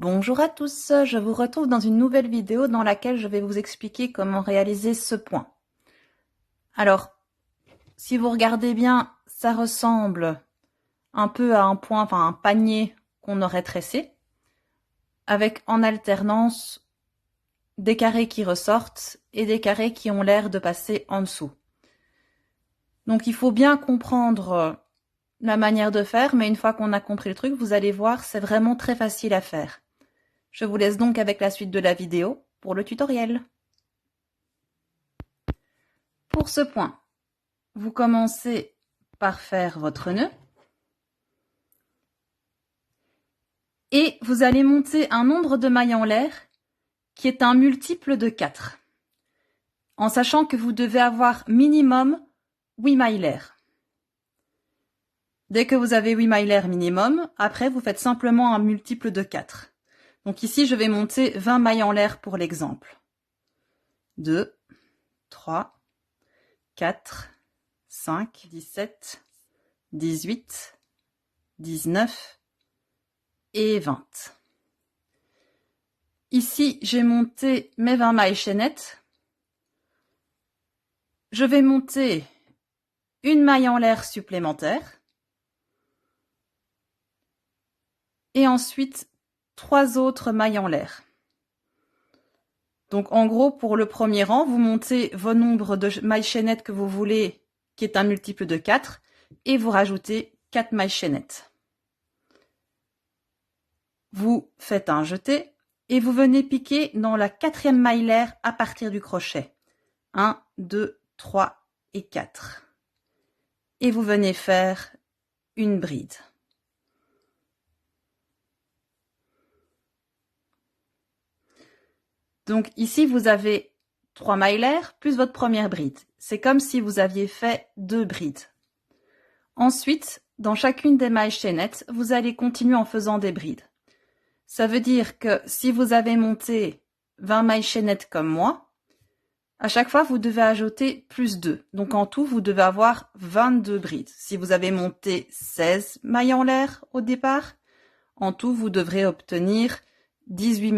Bonjour à tous, je vous retrouve dans une nouvelle vidéo dans laquelle je vais vous expliquer comment réaliser ce point. Alors, si vous regardez bien, ça ressemble un peu à un point, enfin un panier qu'on aurait tressé, avec en alternance des carrés qui ressortent et des carrés qui ont l'air de passer en dessous. Donc il faut bien comprendre la manière de faire, mais une fois qu'on a compris le truc, vous allez voir, c'est vraiment très facile à faire. Je vous laisse donc avec la suite de la vidéo pour le tutoriel. Pour ce point, vous commencez par faire votre nœud et vous allez monter un nombre de mailles en l'air qui est un multiple de 4, en sachant que vous devez avoir minimum 8 mailles l'air. Dès que vous avez 8 mailles l'air minimum, après vous faites simplement un multiple de 4. Donc ici, je vais monter 20 mailles en l'air pour l'exemple. 2, 3, 4, 5, 17, 18, 19 et 20. Ici, j'ai monté mes 20 mailles chaînettes. Je vais monter une maille en l'air supplémentaire. Et ensuite, 3 autres mailles en l'air. Donc en gros, pour le premier rang, vous montez vos nombres de mailles chaînettes que vous voulez, qui est un multiple de 4, et vous rajoutez 4 mailles chaînettes. Vous faites un jeté, et vous venez piquer dans la 4e maille l'air à partir du crochet. 1, 2, 3 et 4. Et vous venez faire une bride. Donc ici, vous avez 3 mailles l'air plus votre première bride. C'est comme si vous aviez fait 2 brides. Ensuite, dans chacune des mailles chaînettes, vous allez continuer en faisant des brides. Ça veut dire que si vous avez monté 20 mailles chaînettes comme moi, à chaque fois, vous devez ajouter plus 2. Donc en tout, vous devez avoir 22 brides. Si vous avez monté 16 mailles en l'air au départ, en tout, vous devrez obtenir 18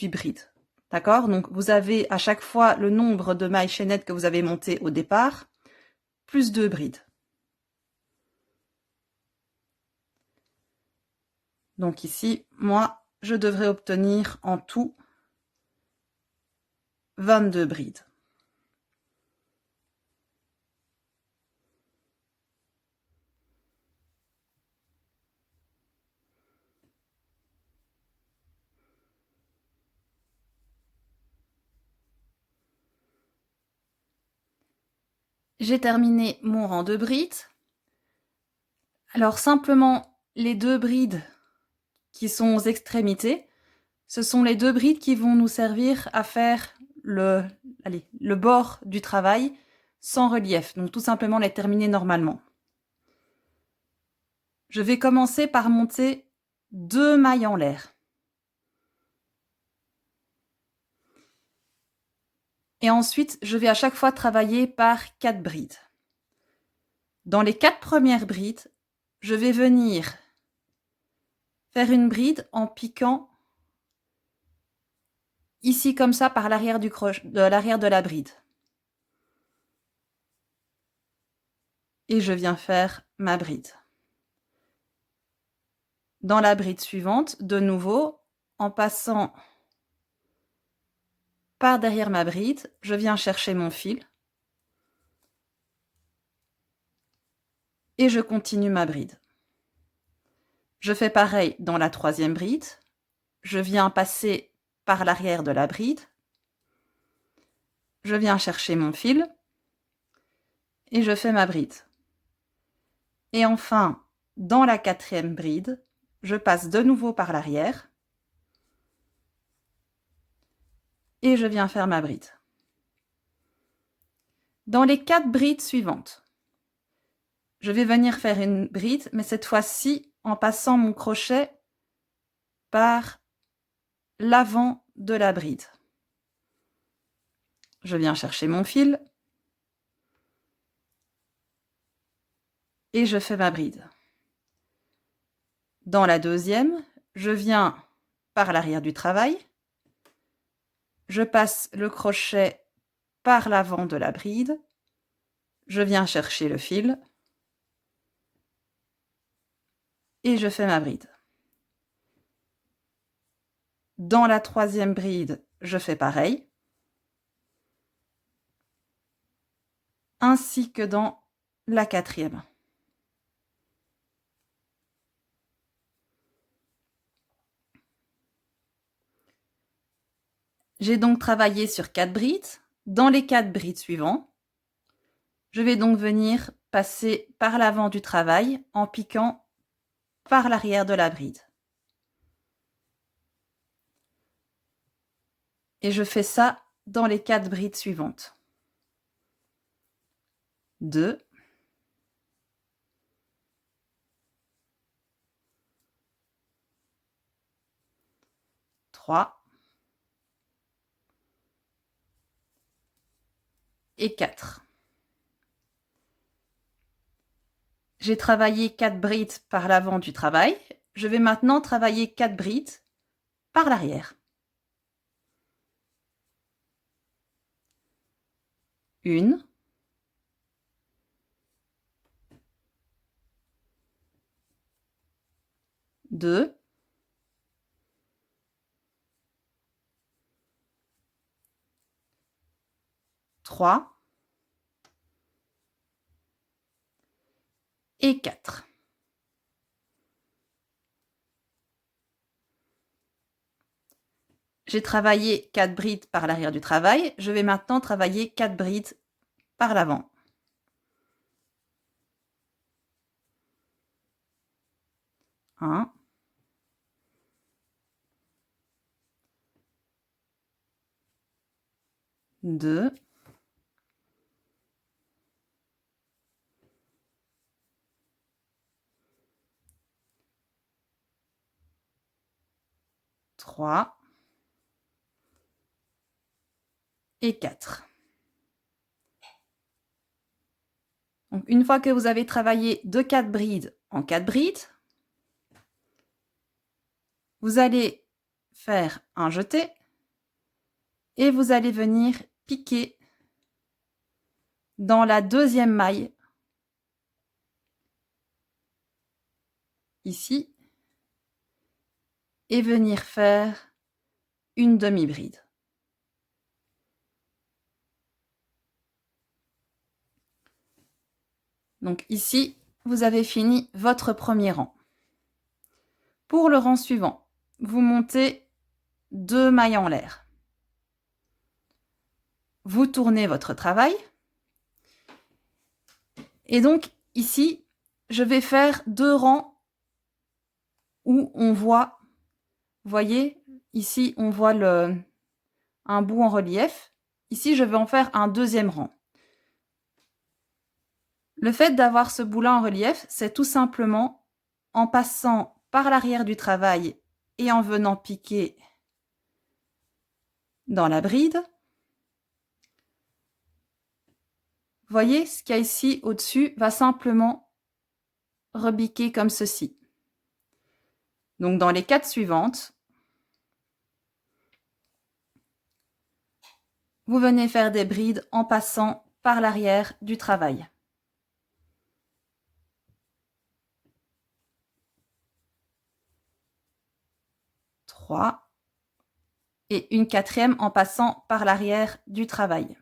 brides. D'accord? Donc vous avez à chaque fois le nombre de mailles chaînettes que vous avez montées au départ, plus 2 brides. Donc ici, moi, je devrais obtenir en tout 22 brides. J'ai terminé mon rang de brides. Alors simplement, les 2 brides qui sont aux extrémités, ce sont les 2 brides qui vont nous servir à faire le bord du travail sans relief. Donc tout simplement les terminer normalement. Je vais commencer par monter 2 mailles en l'air. Et ensuite, je vais à chaque fois travailler par 4 brides. Dans les 4 premières brides, je vais venir faire une bride en piquant ici comme ça par l'arrière de la bride. Et je viens faire ma bride. Dans la bride suivante, de nouveau, en passant par derrière ma bride, je viens chercher mon fil et je continue ma bride. Je fais pareil dans la 3e bride. Je viens passer par l'arrière de la bride. Je viens chercher mon fil et je fais ma bride. Et enfin, dans la 4e bride, je passe de nouveau par l'arrière et je viens faire ma bride. Dans les 4 brides suivantes, je vais venir faire une bride, mais cette fois-ci en passant mon crochet par l'avant de la bride. Je viens chercher mon fil et je fais ma bride. Dans la 2e, je viens par l'arrière du travail. Je passe le crochet par l'avant de la bride. Je viens chercher le fil. Et je fais ma bride. Dans la troisième bride, je fais pareil. Ainsi que dans la quatrième. J'ai donc travaillé sur 4 brides. Dans les 4 brides suivants, je vais donc venir passer par l'avant du travail en piquant par l'arrière de la bride. Et je fais ça dans les 4 brides suivantes. 2, 3 et 4. J'ai travaillé 4 brides par l'avant du travail. Je vais maintenant travailler 4 brides par l'arrière. 1, 2, 3 et 4. J'ai travaillé 4 brides par l'arrière du travail. Je vais maintenant travailler 4 brides par l'avant. 1, 2, 3 et 4. Donc, une fois que vous avez travaillé de 4 brides en 4 brides, vous allez faire un jeté et vous allez venir piquer dans la deuxième maille, ici, et venir faire une demi-bride. Donc ici, vous avez fini votre premier rang. Pour le rang suivant, vous montez 2 mailles en l'air. Vous tournez votre travail. Et donc ici, je vais faire 2 rangs où on voit, vous voyez, ici on voit un bout en relief. Ici, je vais en faire un deuxième rang. Le fait d'avoir ce bout-là en relief, c'est tout simplement en passant par l'arrière du travail et en venant piquer dans la bride. Vous voyez, ce qu'il y a ici au-dessus va simplement rebiquer comme ceci. Donc dans les 4 suivantes, vous venez faire des brides en passant par l'arrière du travail. Et une quatrième en passant par l'arrière du travail.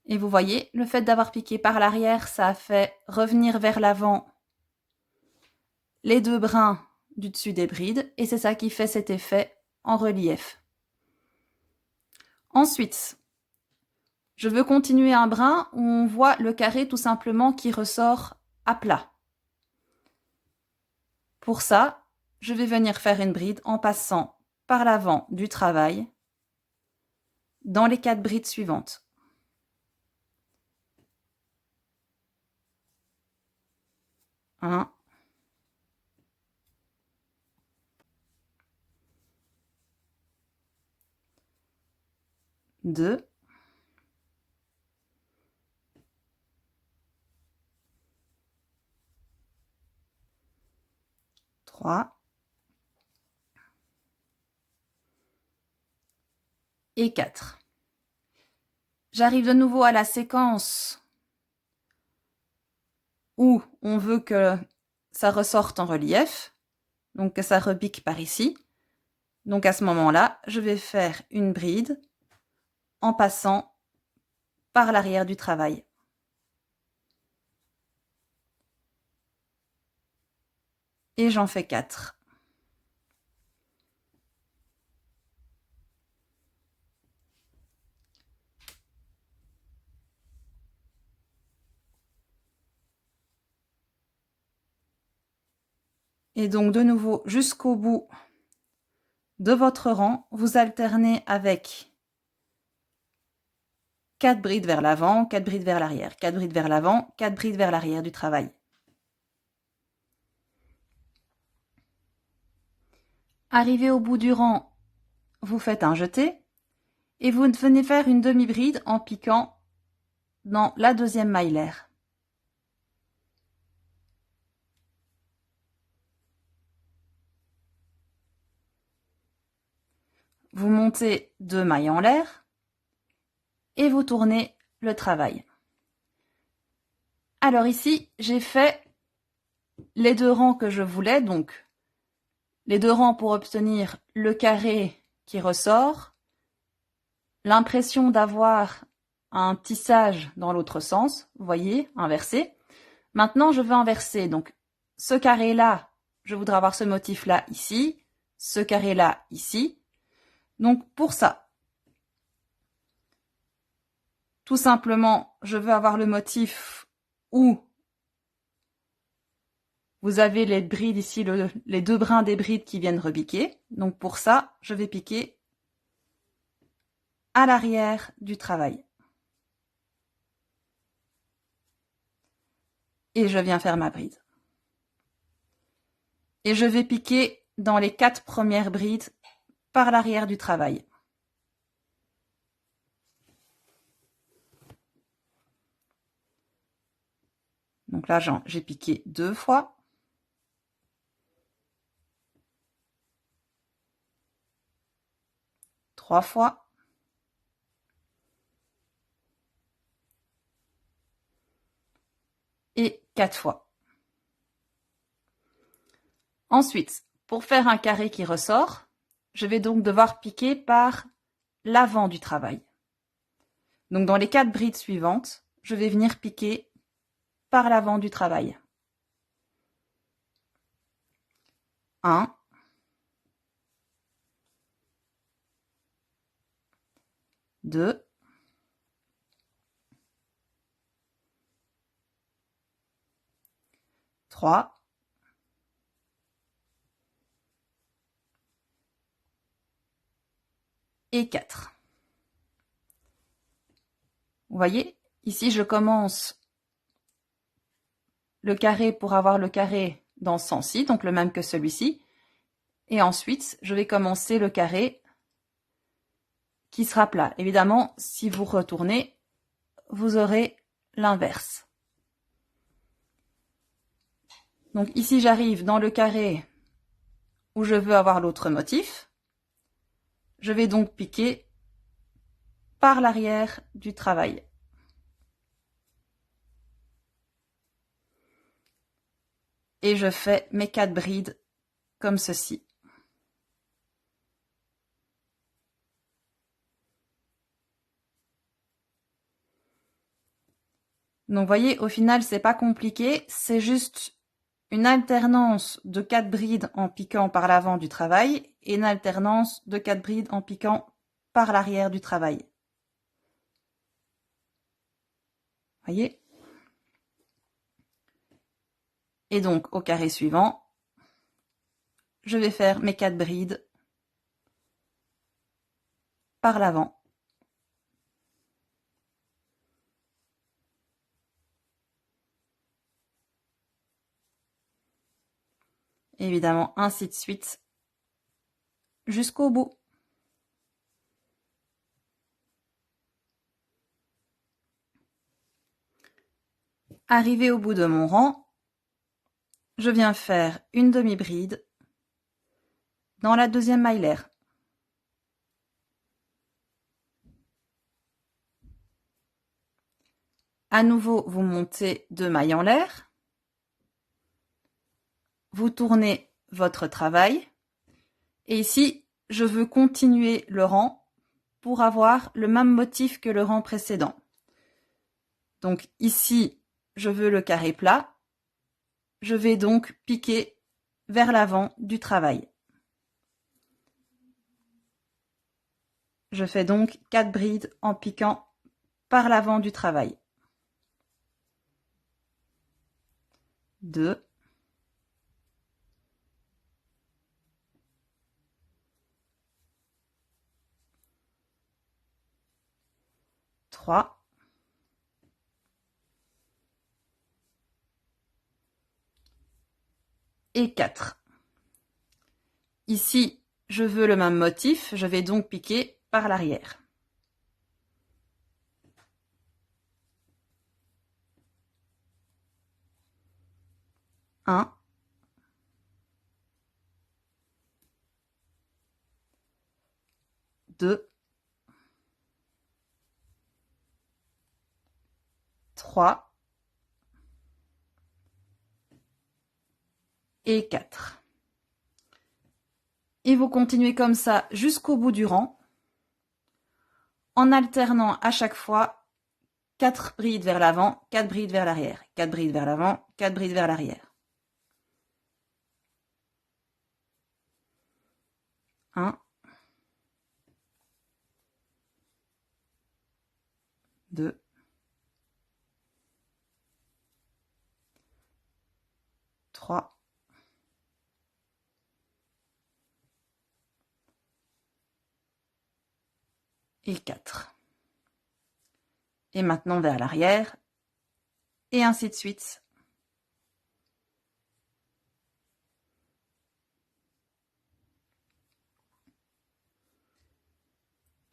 Et vous voyez, le fait d'avoir piqué par l'arrière, ça a fait revenir vers l'avant les 2 brins du dessus des brides, et c'est ça qui fait cet effet en relief. Ensuite, je veux continuer un brin où on voit le carré tout simplement qui ressort à plat. Pour ça, je vais venir faire une bride en passant par l'avant du travail dans les 4 brides suivantes. 1, 2, 3 et 4. J'arrive de nouveau à la séquence où on veut que ça ressorte en relief, donc que ça repique par ici. Donc à ce moment-là, je vais faire une bride en passant par l'arrière du travail. Et j'en fais 4. Et donc de nouveau jusqu'au bout de votre rang, vous alternez avec 4 brides vers l'avant, 4 brides vers l'arrière, 4 brides vers l'avant, 4 brides vers l'arrière du travail. Arrivé au bout du rang, vous faites un jeté et vous venez faire une demi-bride en piquant dans la deuxième maillère. Vous montez 2 mailles en l'air et vous tournez le travail. Alors ici, j'ai fait les 2 rangs que je voulais, donc les 2 rangs pour obtenir le carré qui ressort, l'impression d'avoir un tissage dans l'autre sens, vous voyez, inversé. Maintenant, je veux inverser, donc ce carré-là, je voudrais avoir ce motif-là ici, ce carré-là ici. Donc pour ça, tout simplement, je veux avoir le motif où vous avez les brides ici, les 2 brins des brides qui viennent repiquer. Donc pour ça, je vais piquer à l'arrière du travail. Et je viens faire ma bride. Et je vais piquer dans les 4 premières brides par l'arrière du travail. Donc là, j'ai piqué 2 fois. Trois fois. Et 4 fois. Ensuite, pour faire un carré qui ressort, je vais donc devoir piquer par l'avant du travail. Donc dans les 4 brides suivantes, je vais venir piquer par l'avant du travail. 1, 2, 3, et 4. Vous voyez, ici je commence le carré pour avoir le carré dans ce sens-ci, donc le même que celui-ci. Et ensuite, je vais commencer le carré qui sera plat. Évidemment, si vous retournez, vous aurez l'inverse. Donc ici, j'arrive dans le carré où je veux avoir l'autre motif. Je vais donc piquer par l'arrière du travail. Et je fais mes 4 brides comme ceci. Donc vous voyez, au final, c'est pas compliqué, c'est juste une alternance de 4 brides en piquant par l'avant du travail et une alternance de 4 brides en piquant par l'arrière du travail. Voyez? Et donc, au carré suivant, je vais faire mes 4 brides par l'avant. Évidemment, ainsi de suite, jusqu'au bout. Arrivé au bout de mon rang, je viens faire une demi-bride dans la deuxième maille l'air. À nouveau, vous montez 2 mailles en l'air. Vous tournez votre travail. Et ici, je veux continuer le rang pour avoir le même motif que le rang précédent. Donc ici, je veux le carré plat. Je vais donc piquer vers l'avant du travail. Je fais donc 4 brides en piquant par l'avant du travail. 2, 3, 4. Ici, je veux le même motif, je vais donc piquer par l'arrière. 1, 2, 3 et 4. Et vous continuez comme ça jusqu'au bout du rang, en alternant à chaque fois 4 brides vers l'avant, 4 brides vers l'arrière, 4 brides vers l'avant, 4 brides vers l'arrière. 1, 2, 3, 4. Et maintenant vers l'arrière, et ainsi de suite.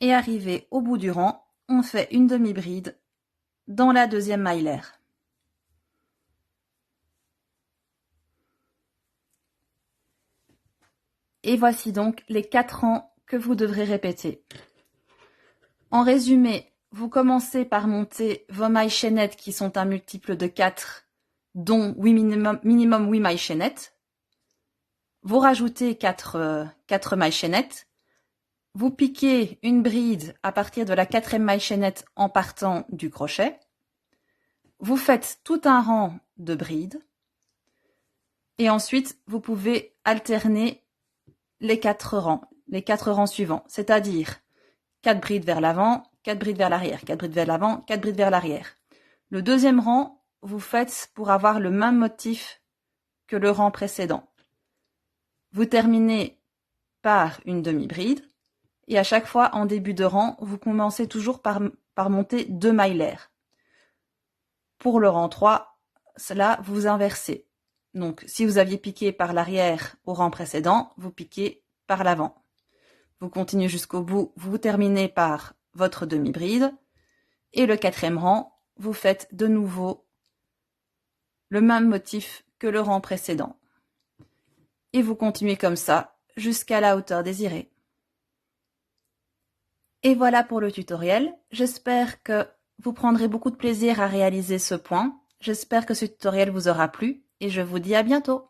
Et arrivé au bout du rang, on fait une demi-bride dans la deuxième maille l'air. Et voici donc les 4 rangs que vous devrez répéter. En résumé, vous commencez par monter vos mailles chaînettes qui sont un multiple de 4, dont minimum 8 mailles chaînettes. Vous rajoutez 4 mailles chaînettes. Vous piquez une bride à partir de la 4e maille chaînette en partant du crochet. Vous faites tout un rang de brides. Et ensuite, vous pouvez alterner les 4 rangs suivants, c'est-à-dire 4 brides vers l'avant, 4 brides vers l'arrière, 4 brides vers l'avant, 4 brides vers l'arrière. Le deuxième rang, vous faites pour avoir le même motif que le rang précédent. Vous terminez par une demi-bride et à chaque fois, en début de rang, vous commencez toujours par monter 2 mailles l'air. Pour le rang 3, cela vous inversez. Donc, si vous aviez piqué par l'arrière au rang précédent, vous piquez par l'avant. Vous continuez jusqu'au bout, vous terminez par votre demi-bride. Et le 4e rang, vous faites de nouveau le même motif que le rang précédent. Et vous continuez comme ça jusqu'à la hauteur désirée. Et voilà pour le tutoriel. J'espère que vous prendrez beaucoup de plaisir à réaliser ce point. J'espère que ce tutoriel vous aura plu et je vous dis à bientôt.